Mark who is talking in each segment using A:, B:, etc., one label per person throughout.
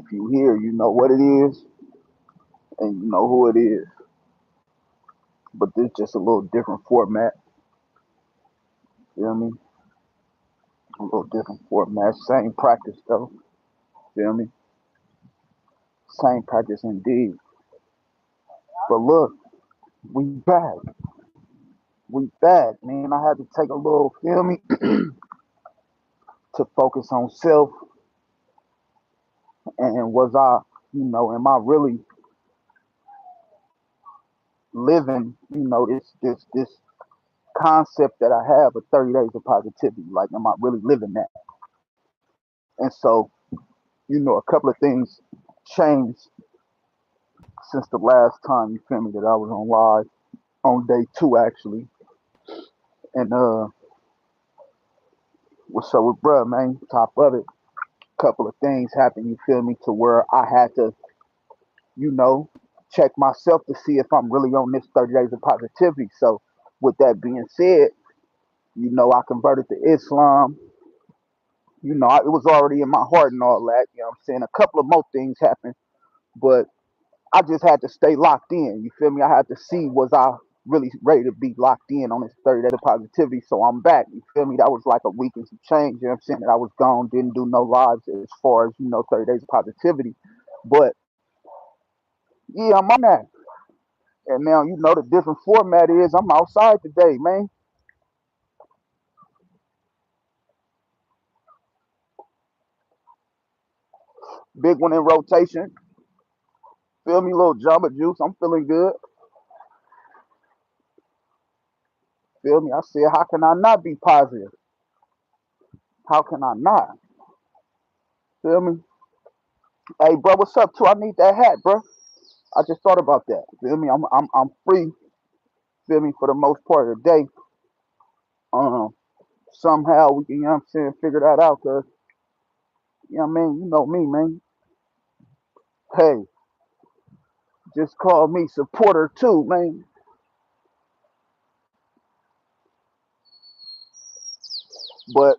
A: If you hear, you know what it is, and you know who it is. But this just a little different format. Feel me? A little different format. Same practice though. Feel me? Same practice indeed. But look, we back. We back, man. I had to take a little, feel me, to focus on self and was I, am I really living, this concept that I have of 30 days of positivity? Like, am I really living that? And so, a couple of things changed since the last time, you feel me, that I was on live on day two actually. And what's up with bruh, man? Top of it. Couple of things happened, you feel me, to where I had to, you know, check myself to see if I'm really on this 30 days of positivity. So with that being said, I converted to Islam. It was already in my heart and all that. You know what I'm saying? A couple of more things happened, but I just had to stay locked in. You feel me? I had to see, was I really ready to be locked in on this 30 days of positivity. So I'm back. You feel me? That was like a week and some change. You know what I'm saying? That I was gone, didn't do no lives as far as, 30 days of positivity. But yeah, I'm on that. And now, the different format is I'm outside today, man. Big one in rotation. Feel me? Little Jamba Juice. I'm feeling good. Feel me? I said, how can I not be positive? How can I not? Feel me? Hey, bro, what's up, too? I need that hat, bro. I just thought about that. Feel me? I'm free. Feel me? For the most part of the day. Somehow we can, you know what I'm saying, figure that out, cause you know me, man. Hey, just call me supporter too, man. But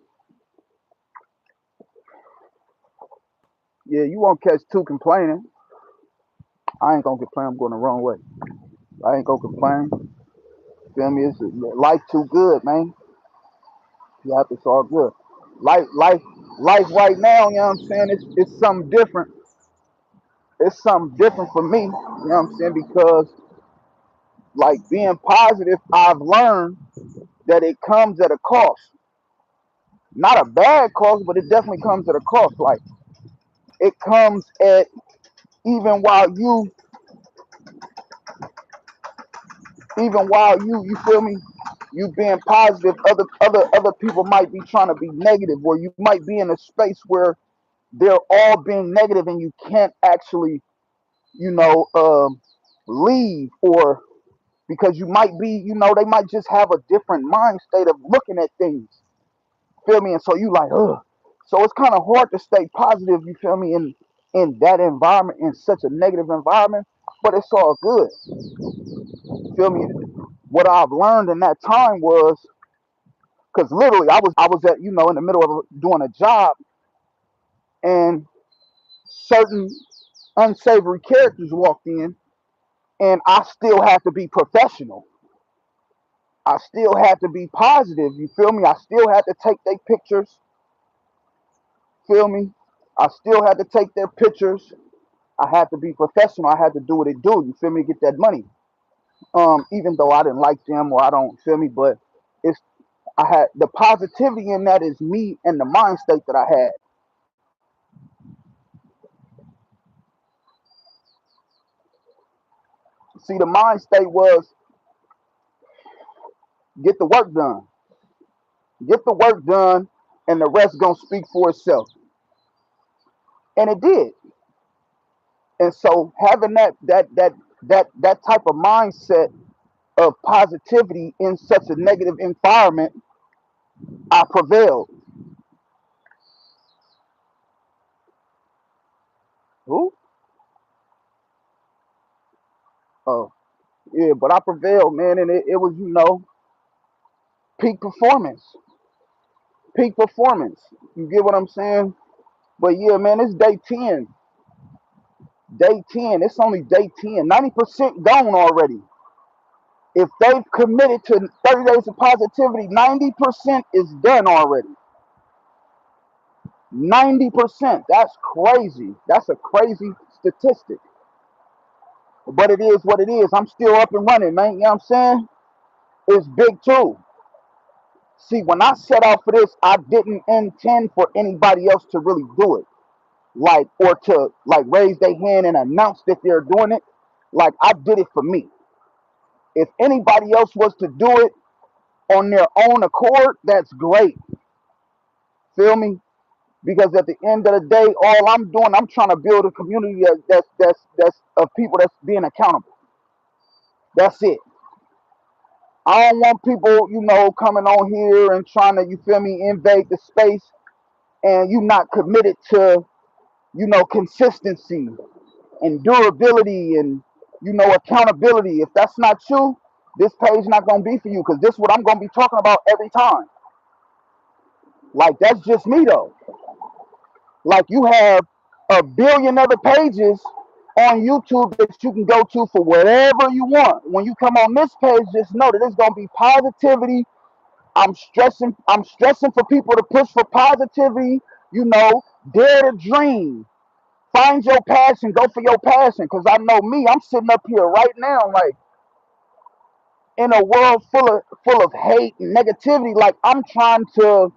A: yeah, you won't catch two complaining. I ain't gonna complain. I'm going the wrong way. I ain't gonna complain. Feel me? It's life too good, man. Yeah, it's all good. Life right now. You know what I'm saying? It's something different. It's something different for me. You know what I'm saying? Because like being positive, I've learned that it comes at a cost. Not a bad cost, but it definitely comes at a cost. Like it comes at even while you you feel me, you being positive, other people might be trying to be negative, or you might be in a space where they're all being negative and you can't actually, you know, leave, or because you might be, they might just have a different mind state of looking at things. Feel me? And so you like, ugh. So it's kind of hard to stay positive, you feel me, in that environment, in such a negative environment, but it's all good. Feel me? What I've learned in that time was, because literally I was at, in the middle of doing a job, and certain unsavory characters walked in, and I still had to be professional. I still had to be positive. You feel me? I still had to take their pictures. Feel me? I still had to take their pictures. I had to be professional. I had to do what it do. You feel me? Get that money. Even though I didn't like them, or I don't, feel me, but it's I had the positivity in that is me and the mind state that I had. See, the mind state was get the work done. Get the work done, and the rest gonna speak for itself. And it did. And so having that type of mindset of positivity in such a negative environment, I prevailed. Who? Oh, yeah, but I prevailed, man, and it was, peak performance. Peak performance. You get what I'm saying? But yeah, man, it's day 10. Day 10. It's only day 10. 90% gone already. If they've committed to 30 days of positivity, 90% is done already. 90%. That's crazy. That's a crazy statistic. But it is what it is. I'm still up and running, man. You know what I'm saying? It's big too. See, when I set out for this, I didn't intend for anybody else to really do it. Like, or to like raise their hand and announce that they're doing it. Like, I did it for me. If anybody else was to do it on their own accord, that's great. Feel me? Because at the end of the day, all I'm doing, I'm trying to build a community that's of people that's being accountable. That's it. I don't want people, coming on here and trying to, you feel me, invade the space and you not committed to, consistency and durability and, accountability. If that's not you, this page not gonna be for you because this is what I'm gonna be talking about every time. Like that's just me though. Like you have a billion other pages on YouTube that you can go to for whatever you want. When you come on this page, just know that it's gonna be positivity. I'm stressing for people to push for positivity, dare to dream. Find your passion, go for your passion. Cause I know me, I'm sitting up here right now, like in a world full of hate and negativity. Like I'm trying to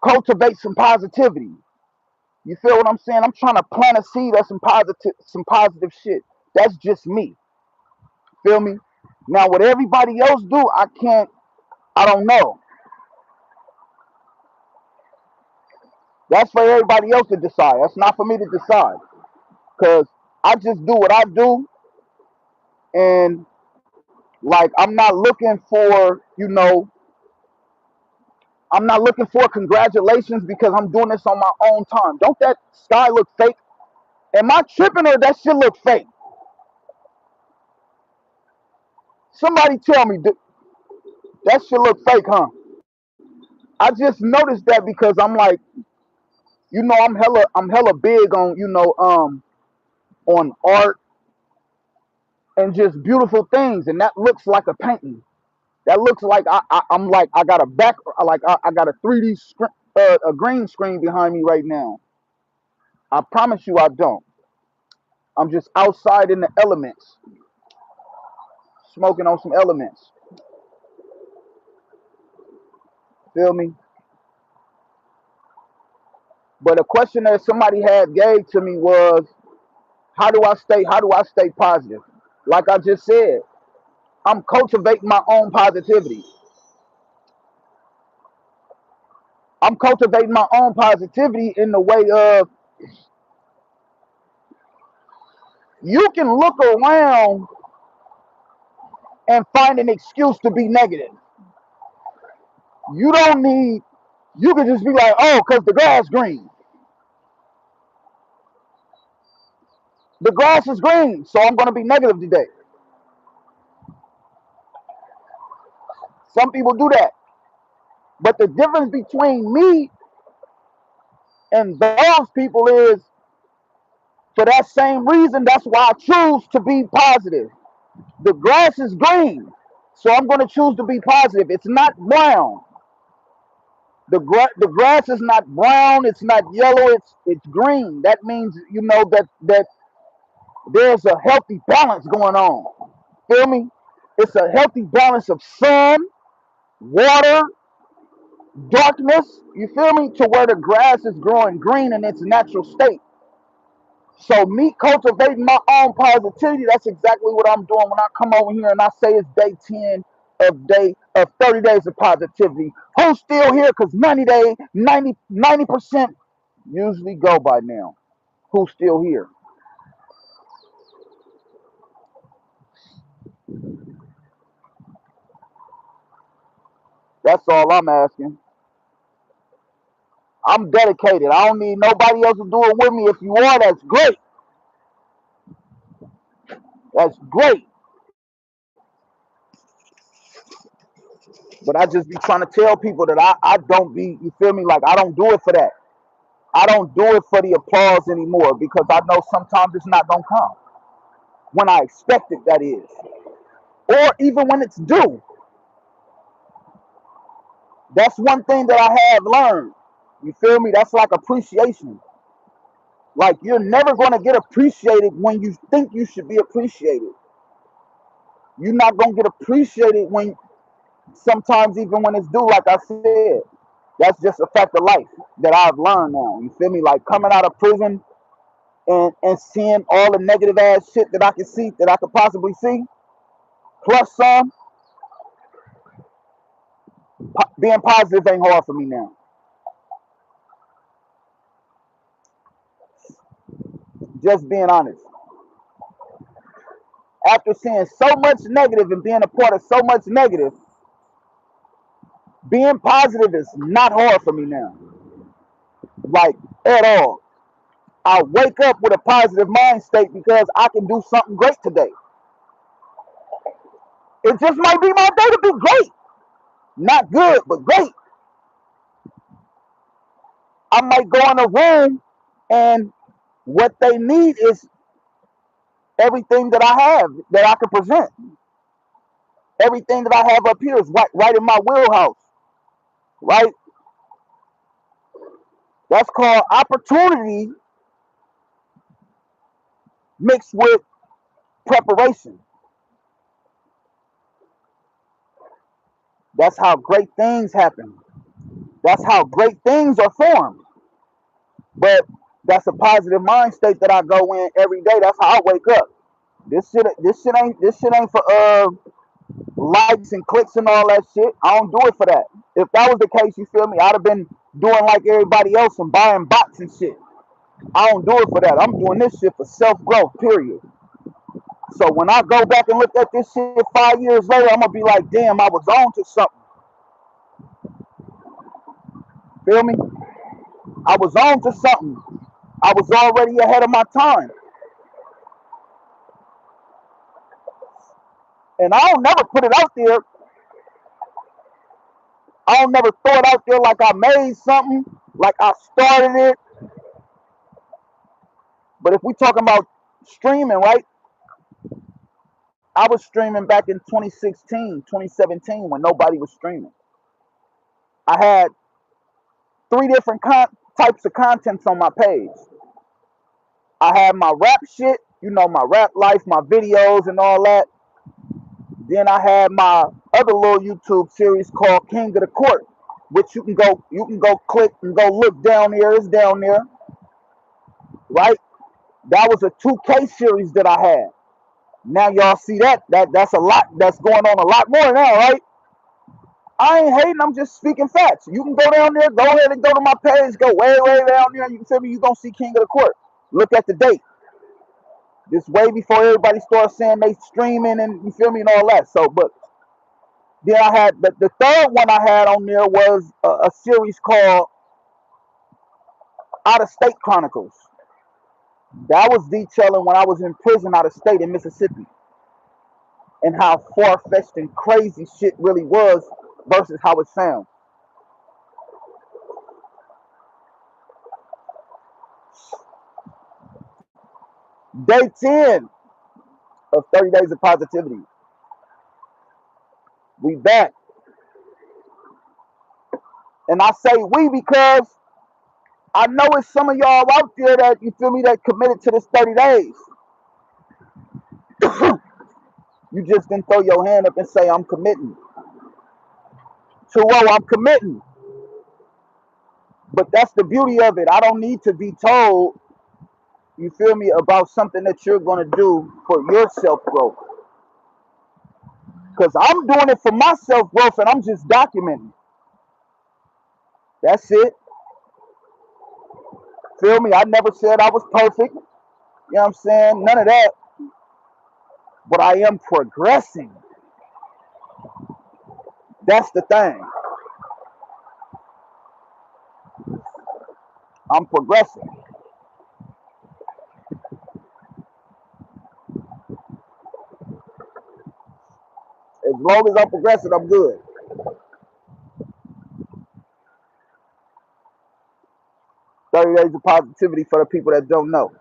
A: cultivate some positivity. You feel what I'm saying? I'm trying to plant a seed of some positive shit. That's just me. Feel me? Now what everybody else do, I don't know. That's for everybody else to decide. That's not for me to decide. Cause I just do what I do and like I'm not looking for congratulations because I'm doing this on my own time. Don't that sky look fake? Am I tripping or that shit look fake? Somebody tell me that shit look fake, huh? I just noticed that because I'm like, I'm hella big on, on art and just beautiful things, and that looks like a painting. That looks like I'm like I got a back like I got a 3D a green screen behind me right now. I promise you I don't. I'm just outside in the elements, smoking on some elements. Feel me? But a question that somebody had gave to me was, how do I stay positive? Like I just said, I'm cultivating my own positivity. I'm cultivating my own positivity in the way of you can look around and find an excuse to be negative. You don't need, you can just be like, oh, because the grass green. The grass is green, so I'm going to be negative today. Some people do that. But the difference between me and those people is for that same reason, that's why I choose to be positive. The grass is green, so I'm going to choose to be positive. It's not brown. The grass is not brown. It's not yellow. It's green. That means that there's a healthy balance going on. Feel me? It's a healthy balance of sun, water, darkness. You feel me? To where the grass is growing green in its natural state. So me cultivating my own positivity, that's exactly what I'm doing when I come over here and I say it's day 10 of 30 days of positivity. Who's still here? Because 90% usually go by now. Who's still here? That's all I'm asking. I'm dedicated. I don't need nobody else to do it with me. If you are, that's great. That's great. But I just be trying to tell people that I don't be, you feel me? Like I don't do it for that. I don't do it for the applause anymore because I know sometimes it's not gonna come when I expect it. That is, or even when it's due. That's one thing that I have learned. You feel me? That's like appreciation. Like you're never gonna get appreciated when you think you should be appreciated. You're not gonna get appreciated when sometimes even when it's due. Like I said, that's just a fact of life that I've learned now. You feel me? Like coming out of prison and seeing all the negative ass shit that I can see, that I could possibly see, plus some, being positive ain't hard for me now. Just being honest. After seeing so much negative and being a part of so much negative, being positive is not hard for me now. Like, at all. I wake up with a positive mind state because I can do something great today. It just might be my day to be great. Not good, but great. I might go in a room and what they need is everything that I have that I can present. Everything that I have up here is right in my wheelhouse, right? That's called opportunity mixed with preparation. That's how great things happen. That's how great things are formed. But that's a positive mind state that I go in every day. That's how I wake up. This shit ain't for likes and clicks and all that shit. I don't do it for that. If that was the case, you feel me? I'd have been doing like everybody else and buying bots and shit. I don't do it for that. I'm doing this shit for self growth. Period. So when I go back and look at this shit 5 years later, I'm gonna be like, damn, I was on to something. Feel me? I was on to something. I was already ahead of my time. And I don't never put it out there. I don't never throw it out there like I made something, like I started it. But if we talking about streaming, right? I was streaming back in 2016, 2017 when nobody was streaming. I had three different types of contents on my page. I had my rap shit, my rap life, my videos and all that. Then I had my other little YouTube series called King of the Court, which you can go click and go look down there. It's down there, right? That was a 2K series that I had. Now y'all see that's a lot that's going on a lot more now, right? I ain't hating, I'm just speaking facts. You can go down there, go ahead and go to my page, go way down there, you can feel me, you gonna see King of the Court. Look at the date. This way before everybody starts saying they streaming and you feel me and all that. So, but then I had the third one I had on there was a series called Out of State Chronicles. That was detailing when I was in prison out of state in Mississippi and how far fetched and crazy shit really was versus how it sounds. Day 10 of 30 Days of Positivity. We back. And I say we because I know it's some of y'all out there that, you feel me, that committed to this 30 days. You just didn't throw your hand up and say, I'm committing. 2-0, I'm committing. But that's the beauty of it. I don't need to be told, you feel me, about something that you're going to do for your self-growth. Because I'm doing it for my self-growth and I'm just documenting. That's it. Feel me? I never said I was perfect. You know what I'm saying? None of that. But I am progressing. That's the thing. I'm progressing. As long as I'm progressing, I'm good. 30 30 days of positivity for the people that don't know.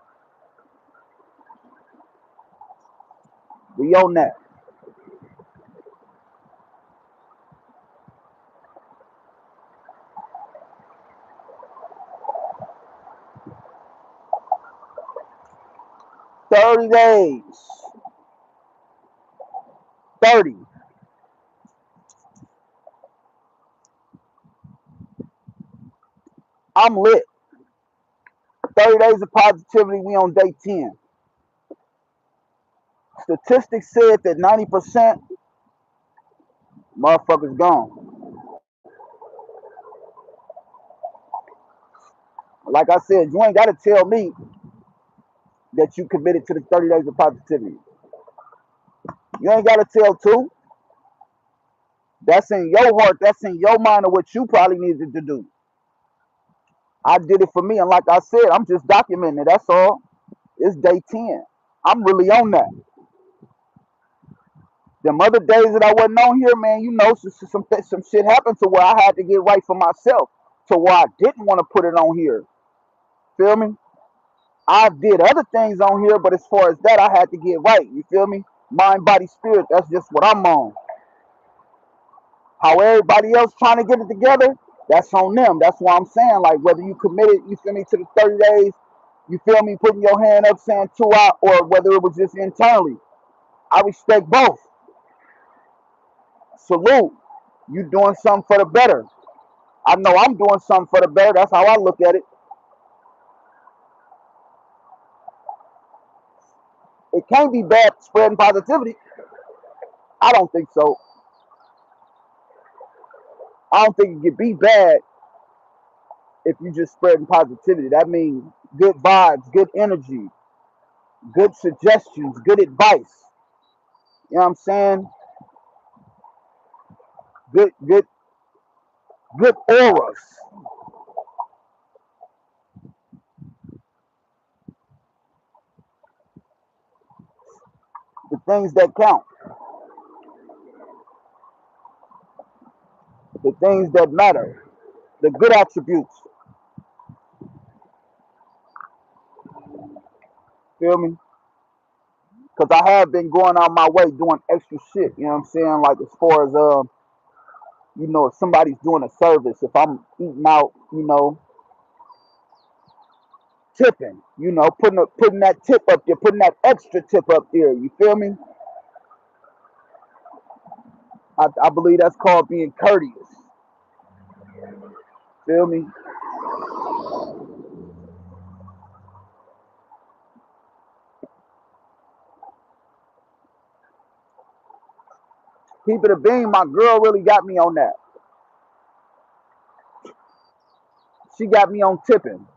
A: We own that. "30 days. 30. I'm lit. 30 days of positivity. We on day 10. Statistics said that 90% motherfuckers gone. Like I said, you ain't got to tell me that you committed to the 30 days of positivity. You ain't got to tell two. That's in your heart. That's in your mind of what you probably needed to do. I did it for me. And like I said, I'm just documenting it. That's all. It's day 10. I'm really on that. Them other days that I wasn't on here, man, you know, some shit happened to where I had to get right for myself, to where I didn't want to put it on here. Feel me? I did other things on here, but as far as that, I had to get right. You feel me? Mind, body, spirit. That's just what I'm on. How everybody else trying to get it together, that's on them. That's why I'm saying, like, whether you committed, you feel me, to the 30 days, you feel me, putting your hand up saying 2 out, or whether it was just internally. I respect both. Salute. You doing something for the better. I know I'm doing something for the better. That's how I look at it. It can't be bad spreading positivity. I don't think so. I don't think it could be bad if you just spreading positivity. That means good vibes, good energy, good suggestions, good advice. You know what I'm saying? Good auras. The things that count. The things that matter. The good attributes. Feel me? Because I have been going out my way doing extra shit. You know what I'm saying? Like, as far as you know, if somebody's doing a service, if I'm eating out, you know, tipping, you know, putting that tip up there, putting that extra tip up there. You feel me? I believe that's called being courteous. Feel me? Keep it a beam. My girl really got me on that. She got me on tipping.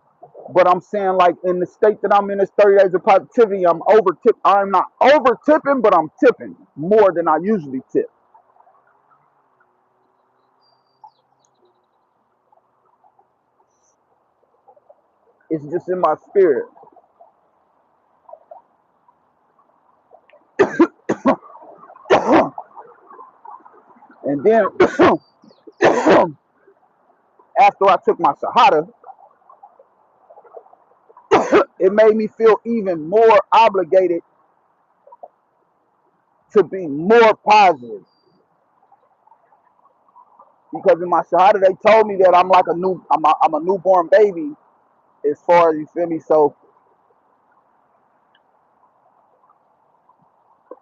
A: But I'm saying, like, in the state that I'm in, this 30 days of positivity, I'm over tip. I'm not over tipping, but I'm tipping more than I usually tip. It's just in my spirit. And then after I took my Shahada, it made me feel even more obligated to be more positive. Because in my Shahada, they told me that I'm like I'm a newborn baby, as far as, you feel me. So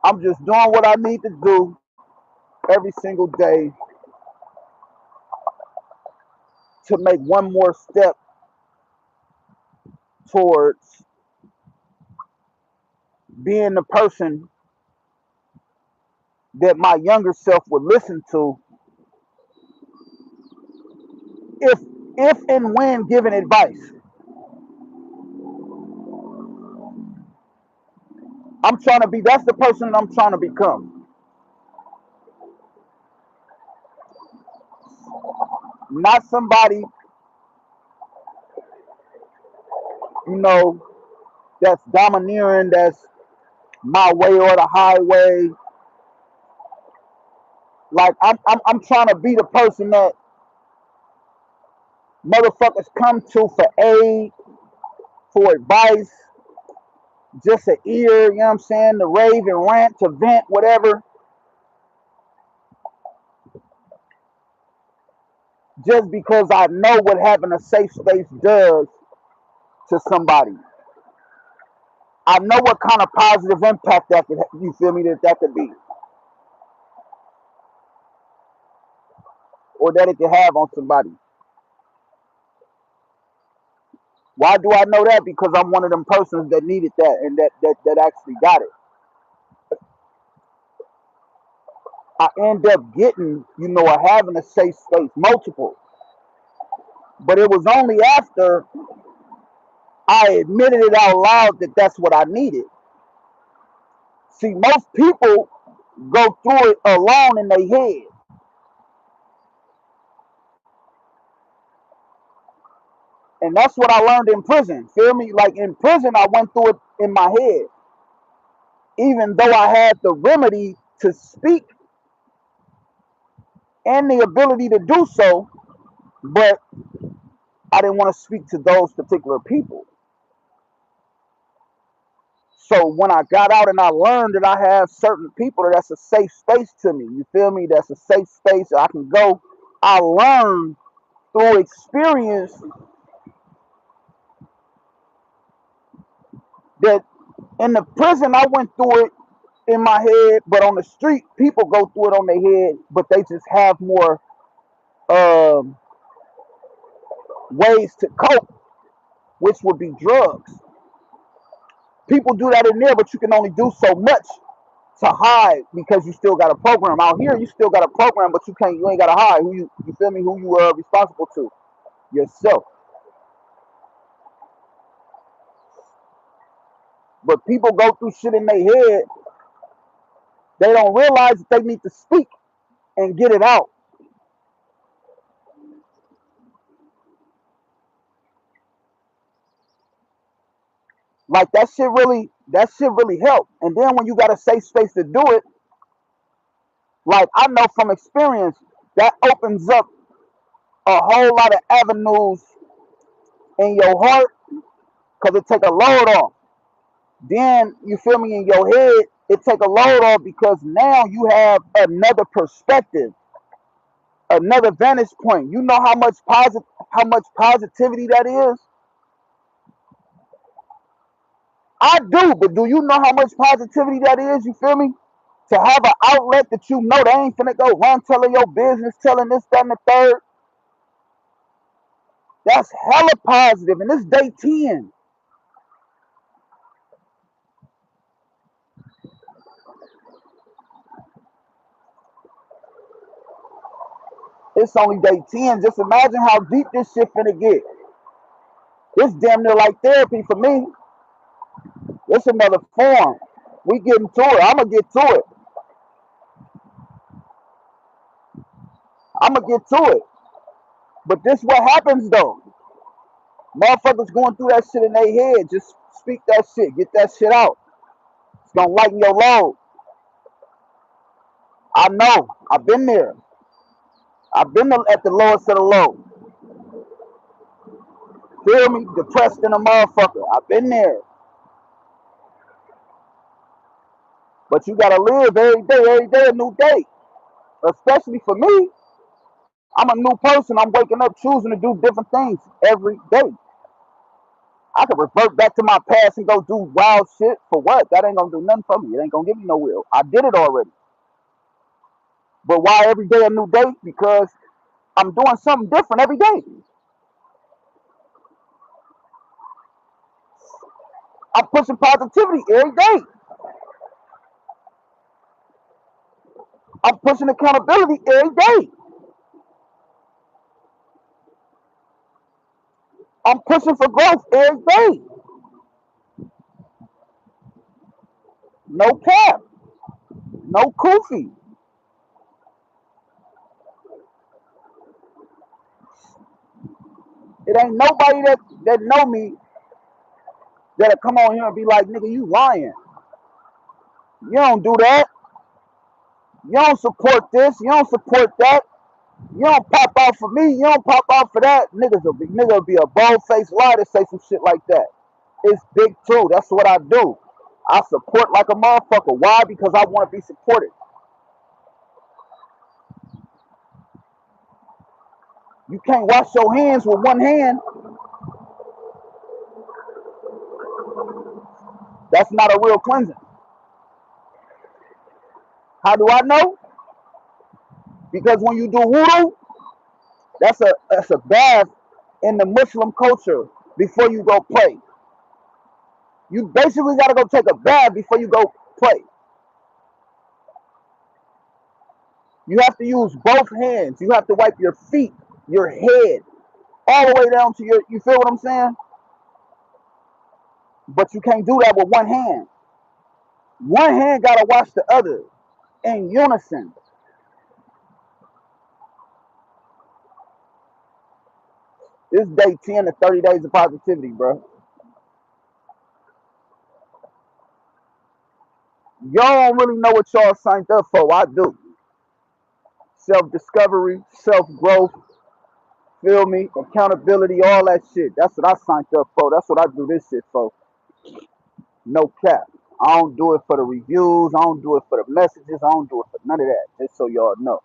A: I'm just doing what I need to do every single day to make one more step towards being the person that my younger self would listen to if if and when given advice. I'm trying to be That's the person that I'm trying to become. Not somebody, you know, that's domineering, that's my way or the highway. Like, I'm trying to be the person that motherfuckers come to for aid, for advice, just an ear, you know what I'm saying, to rave and rant, to vent, whatever, just because I know what having a safe space does to somebody. I know what kind of positive impact that could, you feel me, that could be, or that it could have on somebody. Why do I know that? Because I'm one of them persons that needed that and that actually got it. I end up getting, or having a safe space, multiple. But it was only after I admitted it out loud that that's what I needed. See, most people go through it alone in their head. And that's what I learned in prison. Feel me? Like in prison, I went through it in my head. Even though I had the remedy to speak and the ability to do so, but I didn't want to speak to those particular people. So when I got out and I learned that I have certain people that's a safe space to me, you feel me? That's a safe space I can go. I learned through experience that in the prison I went through it in my head, but on the street people go through it on their head, but they just have more um, ways to cope, which would be drugs. People do that in there, but you can only do so much to hide because you still got a program. Out here, you still got a program, but you ain't got to hide who you feel me, who you are responsible to, yourself. But people go through shit in their head, they don't realize that they need to speak and get it out. Like that shit really helped. And then when you got a safe space to do it, like I know from experience, that opens up a whole lot of avenues in your heart because it take a load off. Then you feel me, in your head, it take a load off because now you have another perspective, another vantage point. You know how much positivity that is? I do, but do you know how much positivity that is? You feel me? To have an outlet that you know they ain't finna go run telling your business, telling this, that, and the third. That's hella positive, and it's day 10. It's only day 10. Just imagine how deep this shit finna get. It's damn near like therapy for me. It's another form. We getting to it. I'ma get to it. I'ma get to it. But this what happens though. Motherfuckers going through that shit in their head. Just speak that shit. Get that shit out. It's gonna lighten your load. I know. I've been there. I've been at the lowest of the low. Feel me? Depressed in a motherfucker. I've been there. But you gotta live every day a new day. Especially for me, I'm a new person. I'm waking up choosing to do different things every day. I could revert back to my past and go do wild shit. For what? That ain't gonna do nothing for me. It ain't gonna give me no will. I did it already. But why every day a new day? Because I'm doing something different every day. I'm pushing positivity every day. I'm pushing accountability every day. I'm pushing for growth every day. No cap. No koofy. It ain't nobody that know me that'll come on here and be like, nigga, you lying. You don't do that. You don't support this. You don't support that. You don't pop out for me. You don't pop out for that. Nigga will be a bold faced liar to say some shit like that. It's big too. That's what I do. I support like a motherfucker. Why? Because I want to be supported. You can't wash your hands with one hand. That's not a real cleansing. How do I know? Because when you do wudu, that's a bath in the Muslim culture before you go pray. You basically gotta go take a bath before you go pray. You have to use both hands. You have to wipe your feet, your head, all the way down to your. You feel what I'm saying? But you can't do that with one hand. One hand gotta wash the other in unison. This day 10 to 30 days of positivity, bro. Y'all don't really know what y'all signed up for. I do. Self-discovery, self-growth, feel me? Accountability, all that shit. That's what I signed up for. That's what I do this shit for. No cap. I don't do it for the reviews. I don't do it for the messages. I don't do it for none of that. Just so y'all know.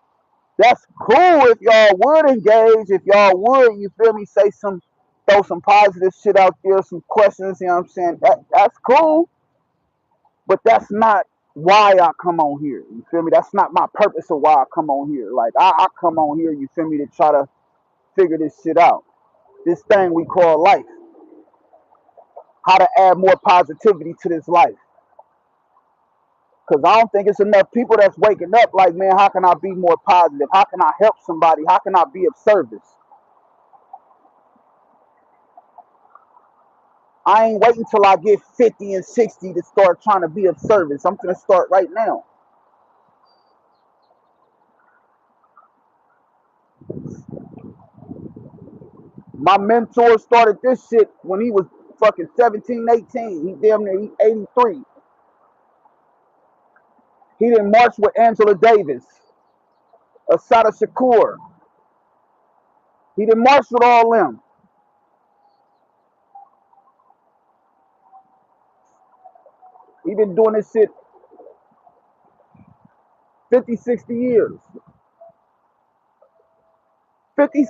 A: That's cool if y'all would engage. If y'all would, you feel me? Throw some positive shit out there, some questions. You know what I'm saying? That's cool. But that's not why I come on here. You feel me? That's not my purpose of why I come on here. Like I come on here, you feel me, to try to figure this shit out. This thing we call life. How to add more positivity to this life. Cause I don't think it's enough people that's waking up like, man, how can I be more positive? How can I help somebody? How can I be of service? I ain't waiting till I get 50 and 60 to start trying to be of service. I'm gonna start right now. My mentor started this shit when he was fucking 17, 18. He damn near 83. He didn't march with Angela Davis, Asada Shakur. He didn't march with all them. He been doing this shit 50, 60 years. 50,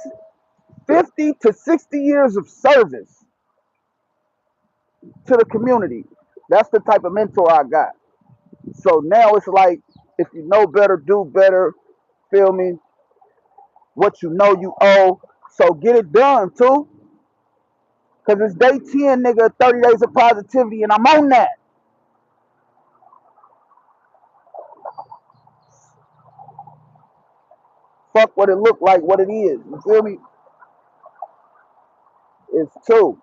A: 50 to 60 years of service to the community. That's the type of mentor I got. So now it's like, if you know better, do better. Feel me? What you know you owe. So get it done too. Cause it's day 10, nigga, 30 days of positivity, and I'm on that. Fuck what it look like, what it is. You feel me? It's two.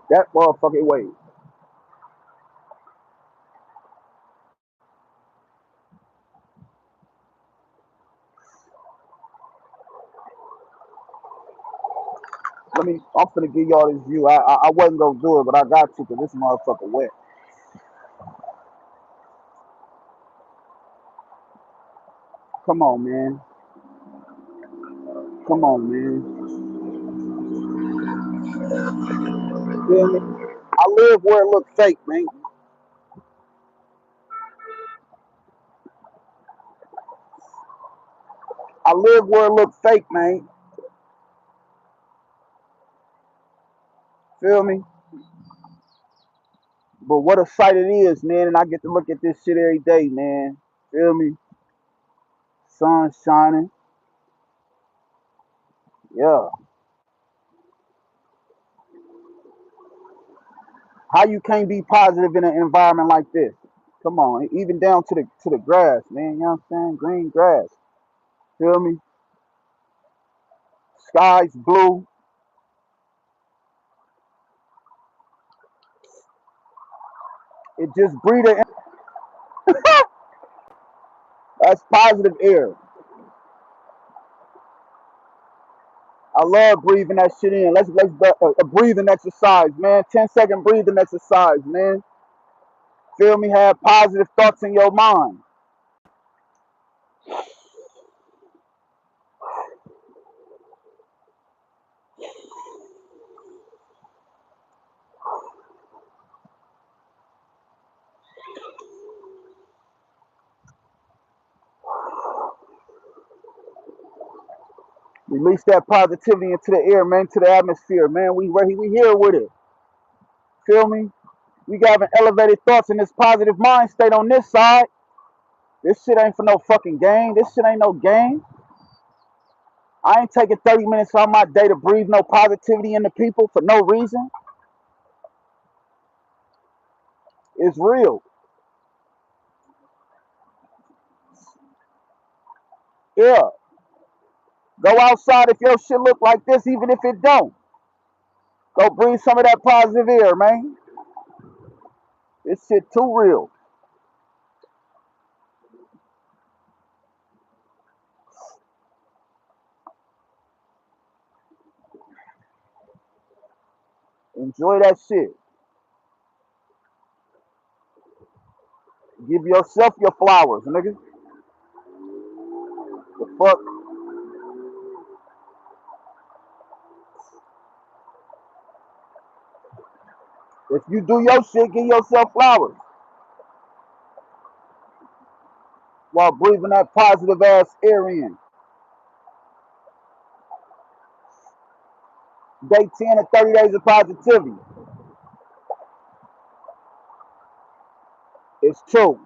A: That motherfucking way. I'm finna give y'all this view. I wasn't gonna do it, but I got to, cause this motherfucker wet. Come on, man. Come on, man. Feel me? I live where it looks fake, man. I live where it looks fake, man. Feel me? But what a sight it is, man. And I get to look at this shit every day, man. Feel me? Sun shining. Yeah. How you can't be positive in an environment like this? Come on, even down to the grass, man. You know what I'm saying? Green grass. Feel me? Sky's blue. It just breathing. That's positive air. I love breathing that shit in. Let's a breathing exercise, man. 10-second breathing exercise, man. Feel me? Have positive thoughts in your mind. Release that positivity into the air, man, to the atmosphere, man. We here with it. Feel me? We having elevated thoughts in this positive mind state on this side. This shit ain't for no fucking game. This shit ain't no game. I ain't taking 30 minutes on my day to breathe no positivity into people for no reason. It's real. Yeah. Go outside if your shit look like this, even if it don't. Go breathe some of that positive air, man. This shit too real. Enjoy that shit. Give yourself your flowers, nigga. The fuck? If you do your shit, give yourself flowers while breathing that positive ass air in. Day 10 of 30 days of positivity. It's true.